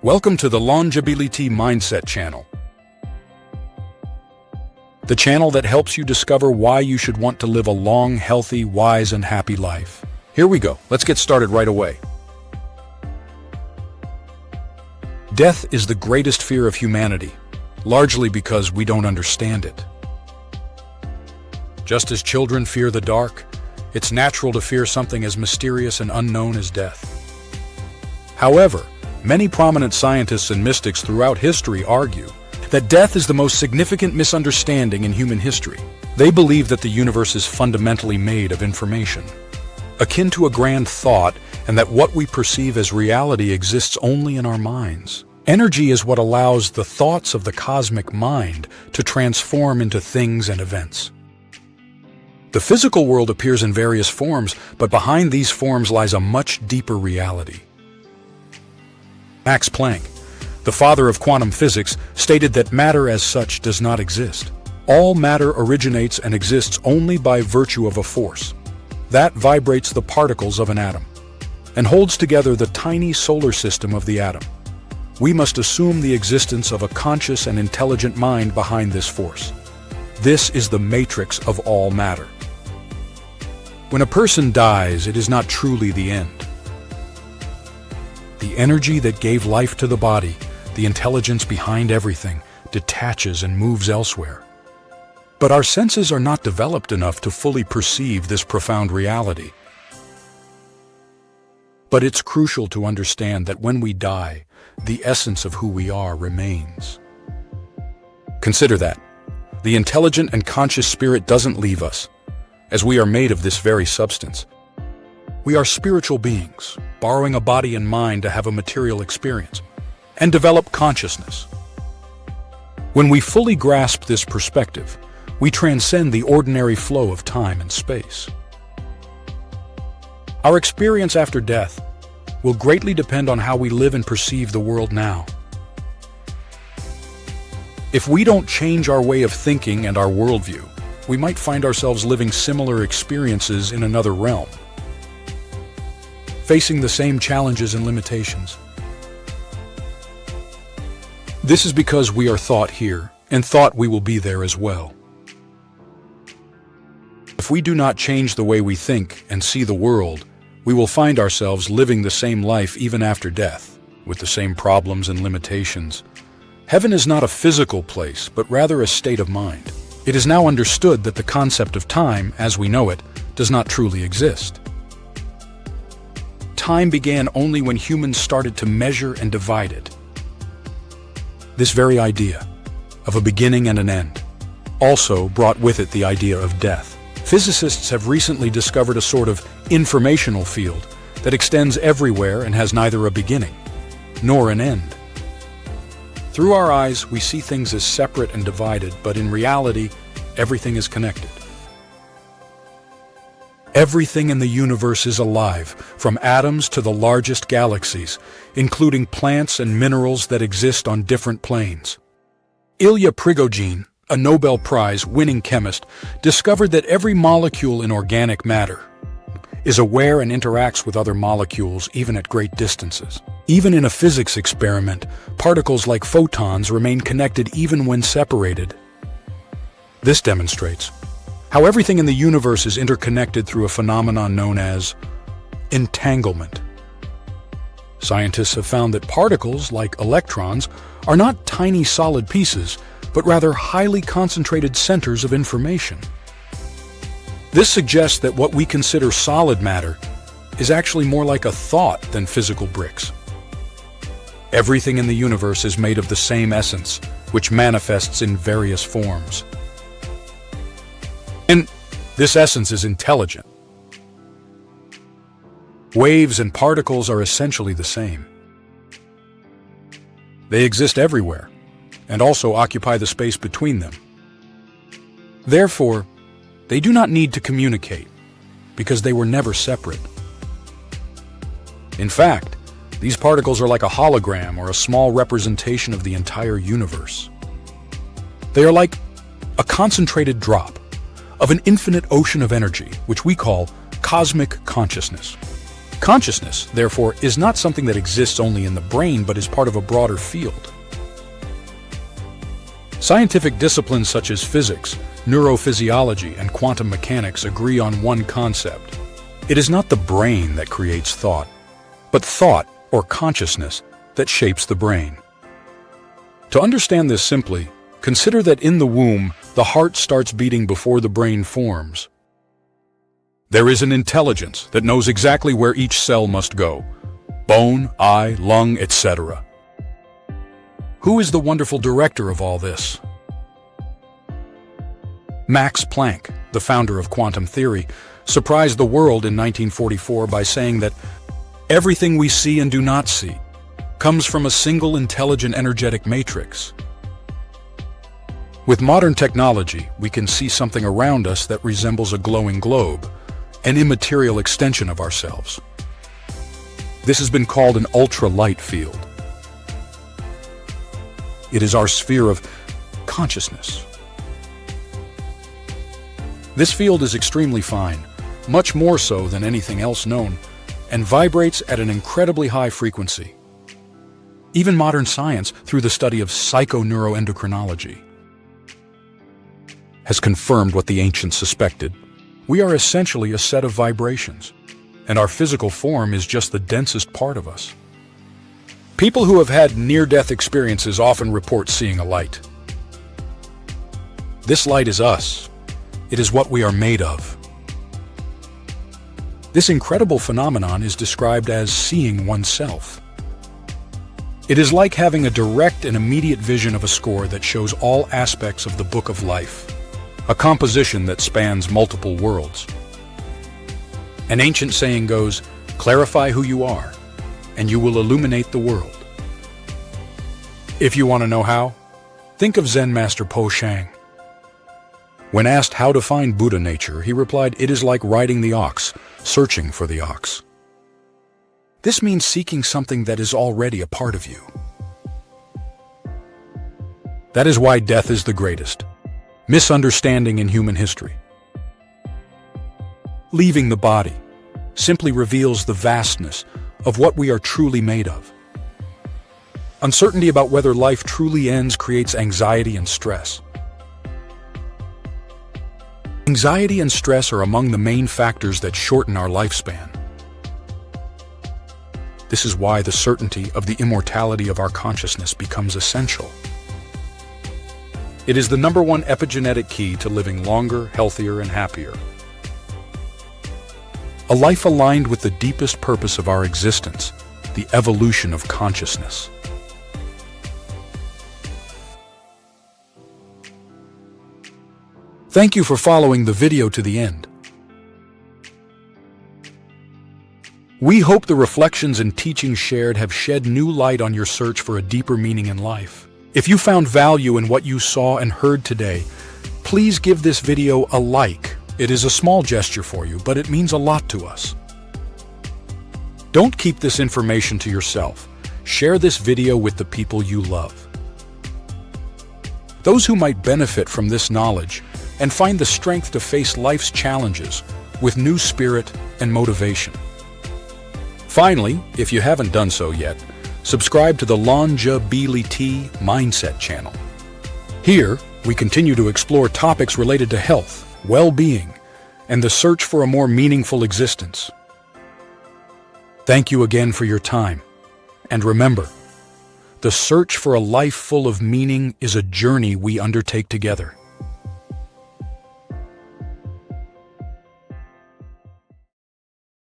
Welcome to the Longebility Mindset channel, the channel that helps you discover why you should want to live a long, healthy, wise, and happy life. Here we go. Let's get started right away. Death is the greatest fear of humanity, largely because we don't understand it. Just as children fear the dark, it's natural to fear something as mysterious and unknown as death. However, many prominent scientists and mystics throughout history argue that death is the most significant misunderstanding in human history. They believe that the universe is fundamentally made of information, akin to a grand thought, and that what we perceive as reality exists only in our minds. Energy is what allows the thoughts of the cosmic mind to transform into things and events. The physical world appears in various forms, but behind these forms lies a much deeper reality. Max Planck, the father of quantum physics, stated that matter as such does not exist. All matter originates and exists only by virtue of a force that vibrates the particles of an atom and holds together the tiny solar system of the atom. We must assume the existence of a conscious and intelligent mind behind this force. This is the matrix of all matter. When a person dies, it is not truly the end. The energy that gave life to the body, the intelligence behind everything, detaches and moves elsewhere. But our senses are not developed enough to fully perceive this profound reality. But it's crucial to understand that when we die, the essence of who we are remains. Consider that. The intelligent and conscious spirit doesn't leave us, as we are made of this very substance. We are spiritual beings, borrowing a body and mind to have a material experience and develop consciousness. When we fully grasp this perspective, we transcend the ordinary flow of time and space. Our experience after death will greatly depend on how we live and perceive the world now. If we don't change our way of thinking and our worldview, we might find ourselves living similar experiences in another realm, facing the same challenges and limitations. This is because we are thought here, and thought we will be there as well. If we do not change the way we think and see the world, we will find ourselves living the same life even after death, with the same problems and limitations. Heaven is not a physical place, but rather a state of mind. It is now understood that the concept of time, as we know it, does not truly exist. Time began only when humans started to measure and divide it. This very idea of a beginning and an end also brought with it the idea of death. Physicists have recently discovered a sort of informational field that extends everywhere and has neither a beginning nor an end. Through our eyes, we see things as separate and divided, but in reality, everything is connected. Everything in the universe is alive, from atoms to the largest galaxies, including plants and minerals that exist on different planes. Ilya Prigogine, a Nobel Prize winning chemist, discovered that every molecule in organic matter is aware and interacts with other molecules even at great distances. Even in a physics experiment, particles like photons remain connected even when separated. This demonstrates how everything in the universe is interconnected through a phenomenon known as entanglement. Scientists have found that particles, like electrons, are not tiny solid pieces, but rather highly concentrated centers of information. This suggests that what we consider solid matter is actually more like a thought than physical bricks. Everything in the universe is made of the same essence, which manifests in various forms. And this essence is intelligent. Waves and particles are essentially the same. They exist everywhere, and also occupy the space between them. Therefore, they do not need to communicate, because they were never separate. In fact, these particles are like a hologram or a small representation of the entire universe. They are like a concentrated drop of an infinite ocean of energy, which we call cosmic consciousness. Consciousness, therefore, is not something that exists only in the brain but is part of a broader field. Scientific disciplines such as physics, neurophysiology, and quantum mechanics agree on one concept. It is not the brain that creates thought, but thought, or consciousness, that shapes the brain. To understand this simply, consider that in the womb, the heart starts beating before the brain forms. There is an intelligence that knows exactly where each cell must go: bone, eye, lung, etc. Who is the wonderful director of all this? Max Planck, the founder of quantum theory, surprised the world in 1944 by saying that everything we see and do not see comes from a single intelligent energetic matrix. With modern technology, we can see something around us that resembles a glowing globe, an immaterial extension of ourselves. This has been called an ultra-light field. It is our sphere of consciousness. This field is extremely fine, much more so than anything else known, and vibrates at an incredibly high frequency. Even modern science, through the study of psychoneuroendocrinology, has confirmed what the ancients suspected. We are essentially a set of vibrations, and our physical form is just the densest part of us. People who have had near-death experiences often report seeing a light. This light is us. It is what we are made of. This incredible phenomenon is described as seeing oneself. It is like having a direct and immediate vision of a score that shows all aspects of the book of life, a composition that spans multiple worlds. An ancient saying goes, "Clarify who you are, and you will illuminate the world." If you want to know how, think of Zen master Po Shang. When asked how to find Buddha nature, he replied, "It is like riding the ox, searching for the ox." This means seeking something that is already a part of you. That is why death is the greatest misunderstanding in human history. Leaving the body simply reveals the vastness of what we are truly made of. Uncertainty about whether life truly ends creates anxiety and stress. Anxiety and stress are among the main factors that shorten our lifespan. This is why the certainty of the immortality of our consciousness becomes essential. It is the #1 epigenetic key to living longer, healthier, and happier. A life aligned with the deepest purpose of our existence, the evolution of consciousness. Thank you for following the video to the end. We hope the reflections and teachings shared have shed new light on your search for a deeper meaning in life. If you found value in what you saw and heard today, please give this video a like. It is a small gesture for you, but it means a lot to us. Don't keep this information to yourself. Share this video with the people you love. Those who might benefit from this knowledge and find the strength to face life's challenges with new spirit and motivation. Finally, if you haven't done so yet, subscribe to the Longebility Mindset channel. Here, we continue to explore topics related to health, well-being, and the search for a more meaningful existence. Thank you again for your time. And remember, the search for a life full of meaning is a journey we undertake together.